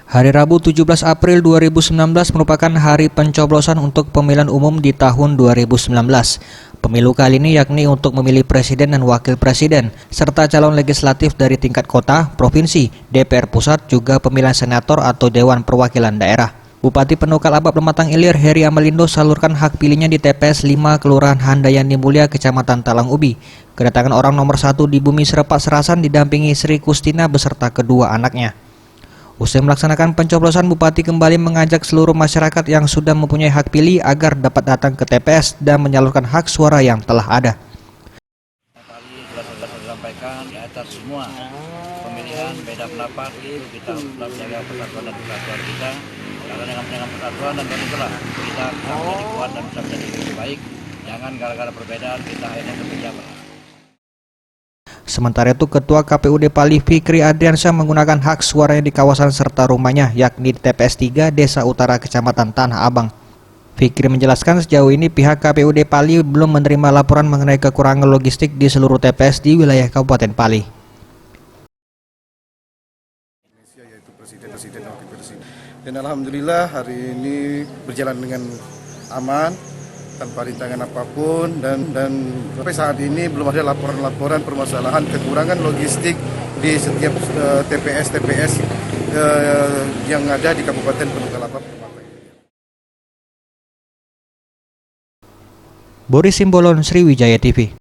Hari Rabu 17 April 2019 merupakan hari pencoblosan untuk pemilihan umum di tahun 2019. Pemilu kali ini yakni untuk memilih presiden dan wakil presiden, serta calon legislatif dari tingkat kota, provinsi, DPR pusat, juga pemilihan senator atau Dewan Perwakilan Daerah. Bupati Penukal Abab Lematang Ilir, Heri Amalindo, salurkan hak pilihnya di TPS 5 Kelurahan Handayani Mulia, Kecamatan Talang Ubi. Kedatangan orang nomor 1 di Bumi Serepak Serasan didampingi Sri Kustina beserta kedua anaknya. Usai melaksanakan pencoblosan, Bupati kembali mengajak seluruh masyarakat yang sudah mempunyai hak pilih agar dapat datang ke TPS dan menyalurkan hak suara yang telah ada. Sudah disampaikan di atas semua pemilihan beda pendapat itu kita tetap menjaga persatuan dan kesatuan kita, karena dengan persatuan dan itulah kita bisa menjadi kuat dan bisa menjadi lebih baik. Jangan gara-gara perbedaan kita akhirnya berpecah belah. Sementara itu, Ketua KPUD Pali Fikri Adriansyah menggunakan hak suaranya di kawasan serta rumahnya, yakni di TPS 3 Desa Utara Kecamatan Tanah Abang. Fikri menjelaskan sejauh ini pihak KPUD Pali belum menerima laporan mengenai kekurangan logistik di seluruh TPS di wilayah Kabupaten Pali. Yaitu presiden dan wakil presiden. Dan alhamdulillah hari ini berjalan dengan aman, tanpa rintangan apapun, dan sampai saat ini belum ada laporan-laporan permasalahan kekurangan logistik di setiap TPS yang ada di Kabupaten Penukal Abab. Boris Simbolon, Sriwijaya TV.